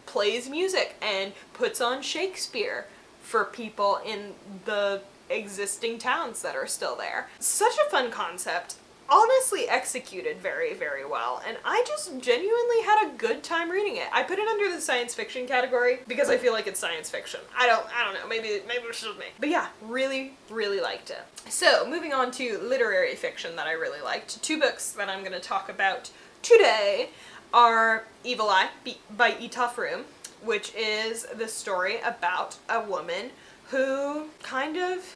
plays music and puts on Shakespeare for people in the existing towns that are still there. Such a fun concept. Honestly executed very, very well, and I just genuinely had a good time reading it. I put it under the science fiction category because I feel like it's science fiction. I don't know, maybe it's just me. But yeah, really, really liked it. So, moving on to literary fiction that I really liked. 2 books that I'm going to talk about today are Evil Eye by Etaf Rum, which is the story about a woman who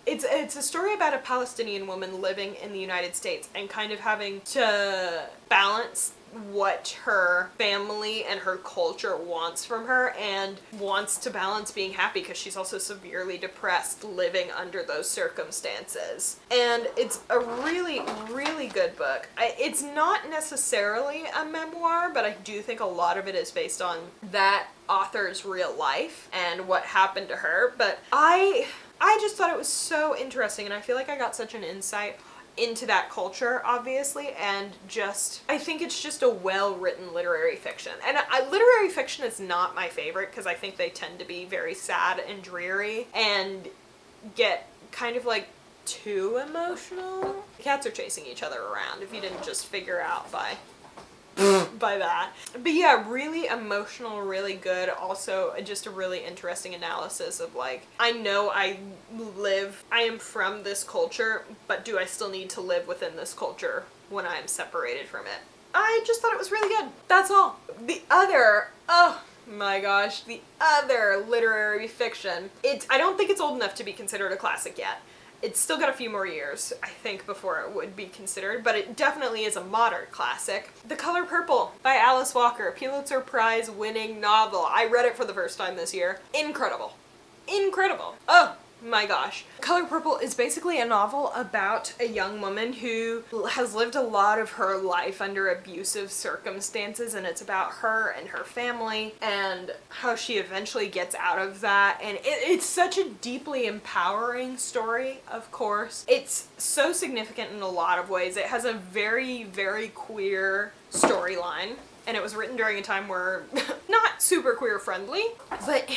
it's a story about a Palestinian woman living in the United States and kind of having to balance what her family and her culture wants from her, and wants to balance being happy because she's also severely depressed living under those circumstances. And it's a really, really good book. It's not necessarily a memoir, but I do think a lot of it is based on that author's real life and what happened to her. But I just thought it was so interesting, and I feel like I got such an insight into that culture, obviously, and I think it's just a well-written literary fiction. And literary fiction is not my favorite because I think they tend to be very sad and dreary and get kind of like too emotional. Cats are chasing each other around, if you didn't just figure out by that. But yeah, really emotional, really good. Also, just a really interesting analysis of like, I know I am from this culture, but do I still need to live within this culture when I'm separated from it? I just thought it was really good. That's all. Oh my gosh, the other literary fiction. I don't think it's old enough to be considered a classic yet. It's still got a few more years, I think, before it would be considered, but it definitely is a modern classic. The Color Purple by Alice Walker, Pulitzer Prize winning novel. I read it for the first time this year. Incredible. Incredible. Oh my gosh. Color Purple is basically a novel about a young woman who has lived a lot of her life under abusive circumstances, and it's about her and her family and how she eventually gets out of that. And it's such a deeply empowering story, of course. It's so significant in a lot of ways. It has a very, very queer storyline, and it was written during a time where not super queer friendly, but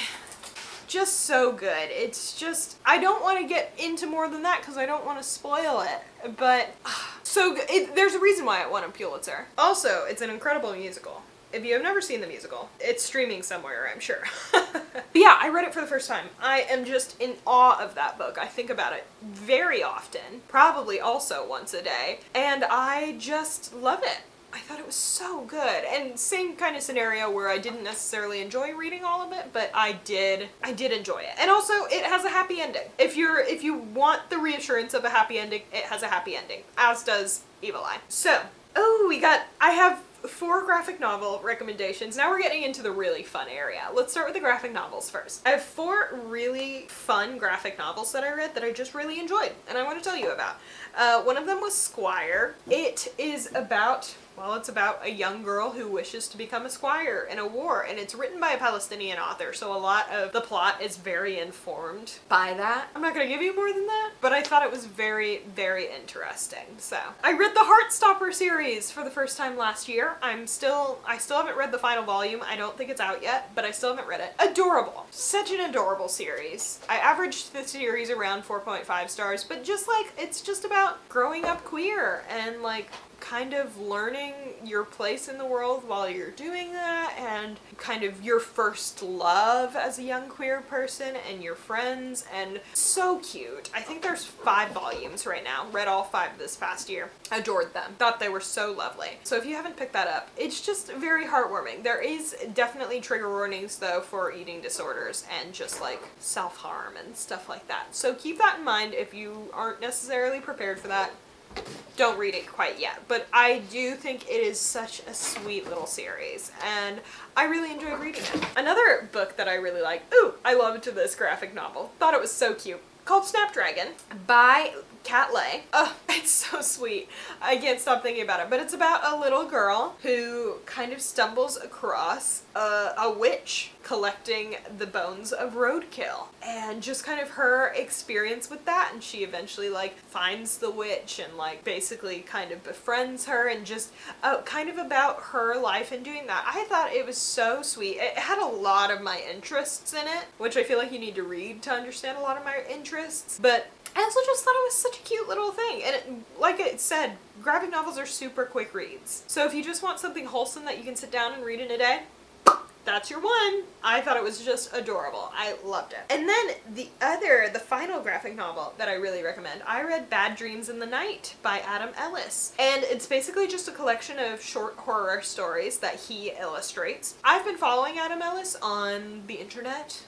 just so good. It's just, I don't want to get into more than that because I don't want to spoil it, but so good. There's a reason why it won a Pulitzer. Also, it's an incredible musical. If you have never seen the musical, it's streaming somewhere, I'm sure. But yeah, I read it for the first time. I am just in awe of that book. I think about it very often, probably also once a day, and I just love it. I thought it was so good. And same kind of scenario where I didn't necessarily enjoy reading all of it, but I did enjoy it. And also, it has a happy ending. If you want the reassurance of a happy ending, it has a happy ending, as does Evil Eye. So, I have 4 graphic novel recommendations. Now we're getting into the really fun area. Let's start with the graphic novels first. I have 4 really fun graphic novels that I read that I just really enjoyed, and I want to tell you about. One of them was Squire. It is about a young girl who wishes to become a squire in a war, and it's written by a Palestinian author, so a lot of the plot is very informed by that. I'm not gonna give you more than that, but I thought it was very, very interesting. So, I read the Heartstopper series for the first time last year. I still haven't read the final volume. I don't think it's out yet, but I still haven't read it. Adorable. Such an adorable series. I averaged the series around 4.5 stars, but just like, it's just about growing up queer and like kind of learning your place in the world while you're doing that, and kind of your first love as a young queer person and your friends, and so cute. I think there's 5 volumes right now. Read all 5 this past year. Adored them. Thought they were so lovely. So if you haven't picked that up, it's just very heartwarming. There is definitely trigger warnings though for eating disorders and just like self-harm and stuff like that. So keep that in mind if you aren't necessarily prepared for that. Don't read it quite yet, but I do think it is such a sweet little series, and I really enjoyed reading it. Another book that I really like, I loved this graphic novel. Thought it was so cute. Called Snapdragon by Kat Leigh. Oh, it's so sweet. I can't stop thinking about it. But it's about a little girl who kind of stumbles across a witch collecting the bones of roadkill, and just kind of her experience with that, and she eventually like finds the witch and like basically kind of befriends her, and just kind of about her life in doing that. I thought it was so sweet. It had a lot of my interests in it, which I feel like you need to read to understand a lot of my interests, but I also just thought it was such a cute little thing. And it, like I said, graphic novels are super quick reads. So if you just want something wholesome that you can sit down and read in a day, that's your one. I thought it was just adorable. I loved it. And then the final graphic novel that I really recommend, I read Bad Dreams in the Night by Adam Ellis. And it's basically just a collection of short horror stories that he illustrates. I've been following Adam Ellis on the internet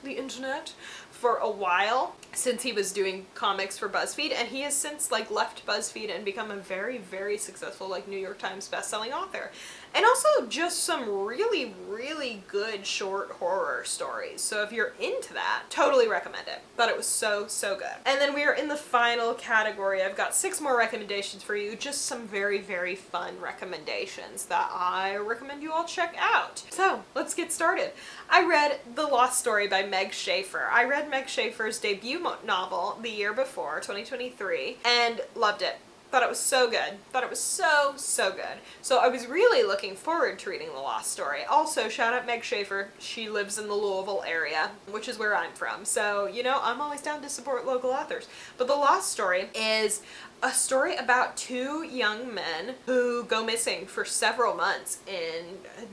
for a while, since he was doing comics for BuzzFeed, and he has since like left BuzzFeed and become a very, very successful like New York Times bestselling author. And also just some really, really good short horror stories. So if you're into that, totally recommend it. Thought it was so, so good. And then we are in the final category. I've got 6 more recommendations for you. Just some very, very fun recommendations that I recommend you all check out. So let's get started. I read The Lost Story by Meg Schaefer. I read Meg Schaefer's debut novel the year before, 2023, and loved it. Thought it was so good. Thought it was so, so good. So I was really looking forward to reading The Lost Story. Also, shout out Meg Schaefer. She lives in the Louisville area, which is where I'm from. So, you know, I'm always down to support local authors. But The Lost Story is a story about 2 young men who go missing for several months in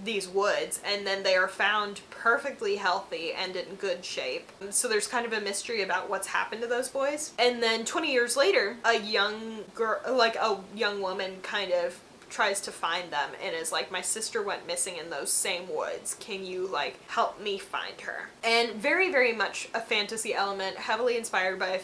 these woods, and then they are found perfectly healthy and in good shape. So there's kind of a mystery about what's happened to those boys. And then 20 years later, a young girl, like a young woman, kind of tries to find them and is like, my sister went missing in those same woods. Can you like help me find her? And very, very much a fantasy element, heavily inspired by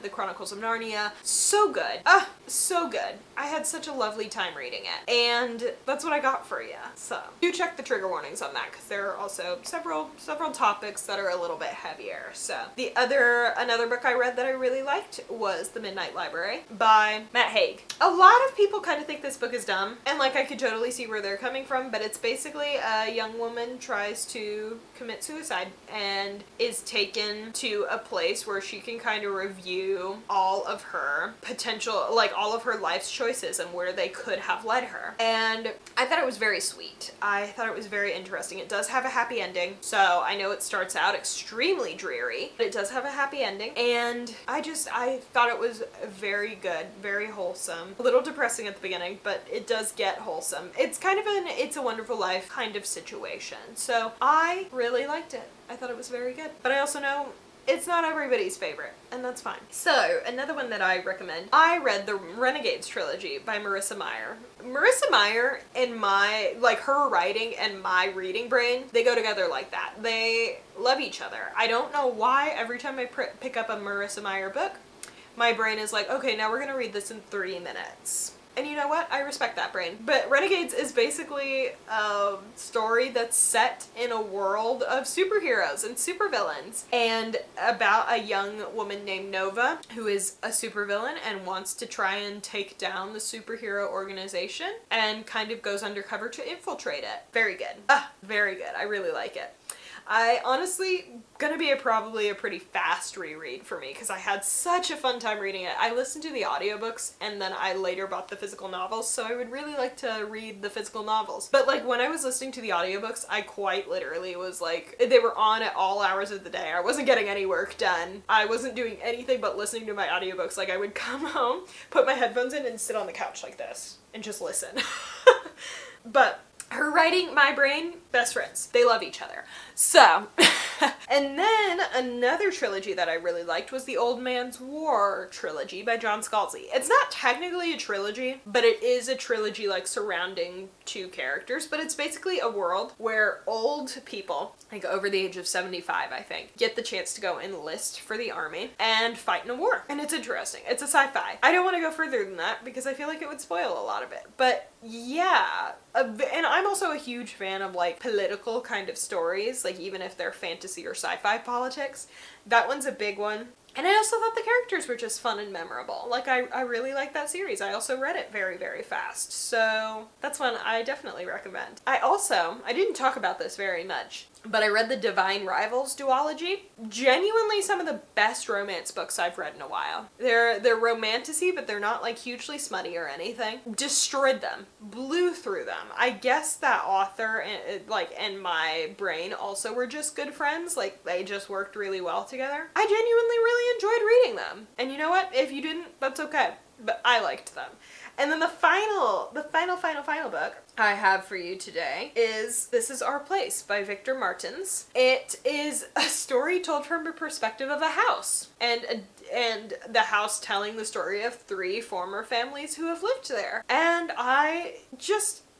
the Chronicles of Narnia. So good. So good. I had such a lovely time reading it. And that's what I got for you. So do check the trigger warnings on that, because there are also several topics that are a little bit heavier. So another book I read that I really liked was The Midnight Library by Matt Haig. A lot of people kind of think this book is dumb, and like I could totally see where they're coming from, but it's basically a young woman tries to commit suicide and is taken to a place where she can kind of review all of her potential, like all of her life's choices and where they could have led her. And I thought it was very sweet. I thought it was very interesting. It does have a happy ending, so I know it starts out extremely dreary, but it does have a happy ending, and I thought it was very good, very wholesome. A little depressing at the beginning, but it does get wholesome. It's kind of an It's a Wonderful Life kind of situation. So I really liked it. I thought it was very good. But I also know it's not everybody's favorite, and that's fine. So, another one that I recommend, I read the Renegades trilogy by Marissa Meyer. Marissa Meyer and her writing and my reading brain, they go together like that. They love each other. I don't know why every time I pick up a Marissa Meyer book, my brain is like, okay, now we're gonna read this in 3 minutes. And you know what? I respect that brain. But Renegades is basically a story that's set in a world of superheroes and supervillains, and about a young woman named Nova who is a supervillain and wants to try and take down the superhero organization and kind of goes undercover to infiltrate it. Very good. Very good. I really like it. I honestly gonna be probably a pretty fast reread for me because I had such a fun time reading it. I listened to the audiobooks and then I later bought the physical novels, so I would really like to read the physical novels. But like when I was listening to the audiobooks, I quite literally was like, they were on at all hours of the day. I wasn't getting any work done. I wasn't doing anything but listening to my audiobooks. Like I would come home, put my headphones in and sit on the couch like this and just listen. But her writing, my brain, best friends. They love each other. So, and then another trilogy that I really liked was the Old Man's War trilogy by John Scalzi. It's not technically a trilogy, but it is a trilogy like surrounding two characters, but it's basically a world where old people, like over the age of 75, I think, get the chance to go enlist for the army and fight in a war. And it's interesting. It's a sci-fi. I don't want to go further than that because I feel like it would spoil a lot of it. But yeah, and I'm also a huge fan of like political kind of stories, like even if they're fantasy or sci-fi politics. That one's a big one. And I also thought the characters were just fun and memorable. Like, I really like that series. I also read it very, very fast. So that's one I definitely recommend. I didn't talk about this very much, but I read the Divine Rivals duology. Genuinely some of the best romance books I've read in a while. They're romantasy, but they're not like hugely smutty or anything. Destroyed them. Blew through them. I guess that author and my brain also were just good friends. Like, they just worked really well together. I genuinely really enjoyed reading them. And you know what? If you didn't, that's okay. But I liked them. And then the final book I have for you today is This Is Our Place by Victor Martins. It is a story told from the perspective of a house, and the house telling the story of 3 former families who have lived there. And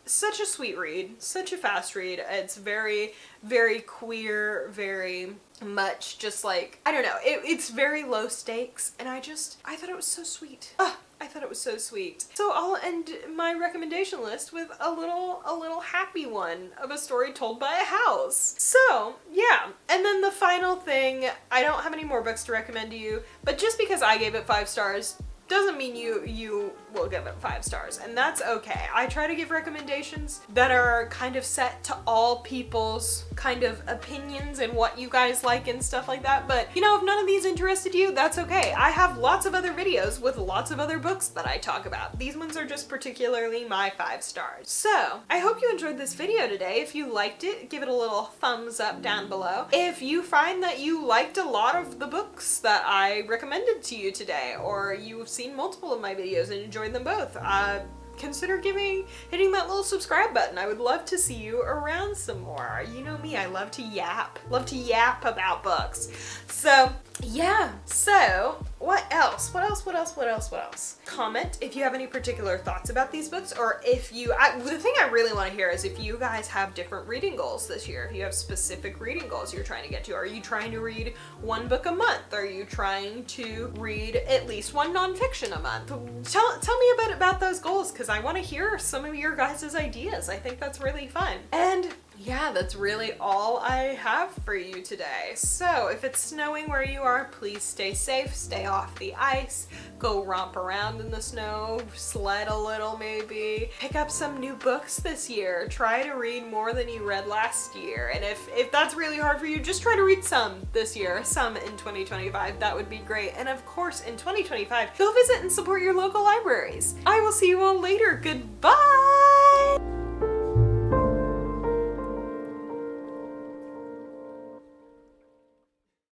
such a sweet read, such a fast read. It's very, very queer, very much just like, I don't know, it's very low stakes, and I thought it was so sweet. I thought it was so sweet. So I'll end my recommendation list with a little happy one of a story told by a house. So yeah, and then the final thing, I don't have any more books to recommend to you, but just because I gave it 5 stars doesn't mean you will give it 5 stars, and that's okay. I try to give recommendations that are kind of set to all people's kind of opinions and what you guys like and stuff like that, but you know, if none of these interested you, that's okay. I have lots of other videos with lots of other books that I talk about. These ones are just particularly my 5 stars. So, I hope you enjoyed this video today. If you liked it, give it a little thumbs up down below. If you find that you liked a lot of the books that I recommended to you today, or you've seen multiple of my videos and enjoyed them both, consider hitting that little subscribe button. I would love to see you around some more. You know me, I love to yap about books. So yeah, so what else? Comment if you have any particular thoughts about these books, or if the thing I really want to hear is if you guys have different reading goals this year, if you have specific reading goals you're trying to get to. Are you trying to read 1 book a month? Are you trying to read at least 1 nonfiction a month? Tell me a bit about those goals, because I want to hear some of your guys' ideas. I think that's really fun. And yeah, that's really all I have for you today. So if it's snowing where you are, please stay safe, stay off the ice, go romp around in the snow, sled a little maybe, pick up some new books this year, try to read more than you read last year. And if that's really hard for you, just try to read some this year, some in 2025, that would be great. And of course, in 2025, go visit and support your local libraries. I will see you all later. Goodbye!